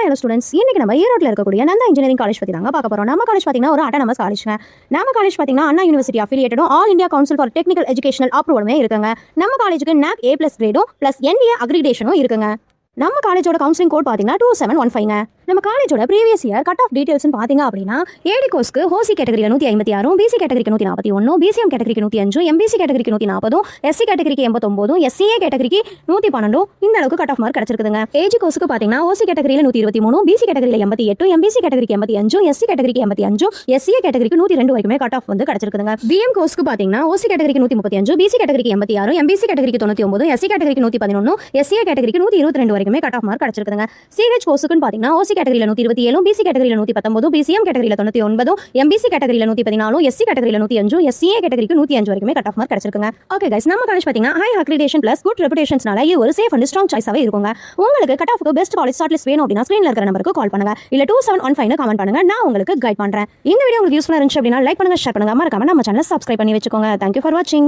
Hi hello students, இன்னைக்கு நம்ம ஈரோட்டில் இருக்கக்கூடிய நந்தா இன்ஜினியரிங் காலேஜ் பற்றி தாங்க பார்க்க போகிறோம். நம்ம காலேஜ் பார்த்தீங்கன்னா ஒரு அட்டானமஸ் காலேஜ்ங்க. நம்ம காலேஜ் பார்த்தீங்கன்னா அண்ணா யூனிவர்சிட்டி அஃபிலியேட்டடும் All India Council for Technical Educational அப்ரூவலுமே இருக்குங்க. நம்ம காலேஜுக்கு NAC A+ கிரேடும் ப்ளஸ் NBA அக்ரிடேஷனும் இருக்குங்க. நம்ம காலேஜோட கவுன்சிலிங் கோட் பார்த்தீங்கன்னா 2715ங்க. நம்ம காலேஜோட previous year cut off details பார்த்தீங்க அப்படின்னா ஏடி கோர்ஸ்க்கு ஹோசி கேட்டகரியில் 156, பிசி கேட்டகரிக்கு 141, பிசிஎம் கேட்டகரிக்கு 105, எம்பிசி கேட்டகரிக்கு 140, எஸ்சி கேட்டகரிக்கு 89, எஸ்சிஏ கேட்டகரிக்கு 112 இந்த அளவுக்கு கட் ஆஃப் மார்க் கிடைச்சிருக்குதுங்க. ஏஜி கோர்ஸ்க்கு பார்த்தீங்கன்னா ஓசி கேட்டகரியில் 123, பிசி கேட்டகரியில் 88, எம்பிசி கேட்டகரிக்கு 85, எஸ்சி கேட்டகரிக்கு 85, எஸ்சிஏ கேட்டகரிக்கு 102 வரைக்குமே கட் ஆஃப் வந்து கிடைச்சிருக்குதுங்க. பிஎம் கோர்ஸ்க்கு பார்த்தீங்கன்னா ஓசி கேட்டகரிக்கு 135, பிசி கேட்டகரிக்கு 86, எம்பிசி கேட்டகரிக்கு 99, எஸ்சி கேட்டகரிக்கு 111, எஸ்சிஏ கேட்டகரிக்கு 122 வரைக்குமே கட் ஆஃப் மார்க் கிடைச்சிருக்குதுங்க. சிஹெச் கோர்ஸ்க்கு பார்த்தீங்கன்னா ஓசி கேட்டகரியில் 127, பிசி கேட்டகரியில் 119, பிசிஎம் கேட்டகரியில் 99, எம்பிசி கேட்டகரியில் 114, எஸ்சி கேட்டகரியில் 105, எஸ்சிஏ கேட்டகரிக்கு 105 வரைக்குமே கட் ஆஃப் மார்க் கிடைச்சிருக்குங்க. ஓகே கைஸ், நம்ம காலேஜ் பார்த்தீங்கன்னா ஹை அக்ரிடேஷன் ப்ளஸ் குட் ரெபுடேஷன்ஸ்னால இது ஒரு சேஃப் அண்ட் ஸ்ட்ராங் சாய்ஸாவே இருக்குங்க. உங்களுக்கு கட் ஆஃப்க்கு பெஸ்ட் காலேஜ் ஷார்ட் லிஸ்ட் வேணும் அப்படின்னா ஸ்க்ரீன்ல இருக்கிற நம்பருக்கு கால் பண்ணுங்க, இல்ல 2715 கமெண்ட் பண்ணுங்க, நான் உங்களுக்கு கைட் பண்றேன். இந்த வீடியோ உங்களுக்கு யூஸ்ஃபுல்லா இருந்துச்சு அப்படின்னா லைக் பண்ணுங்க, ஷேர் பண்ணுங்க, மறக்காம நம்ம சேனலை சப்ஸ்கிரைப் பண்ணி வச்சுக்கோங்க. Thank you for watching.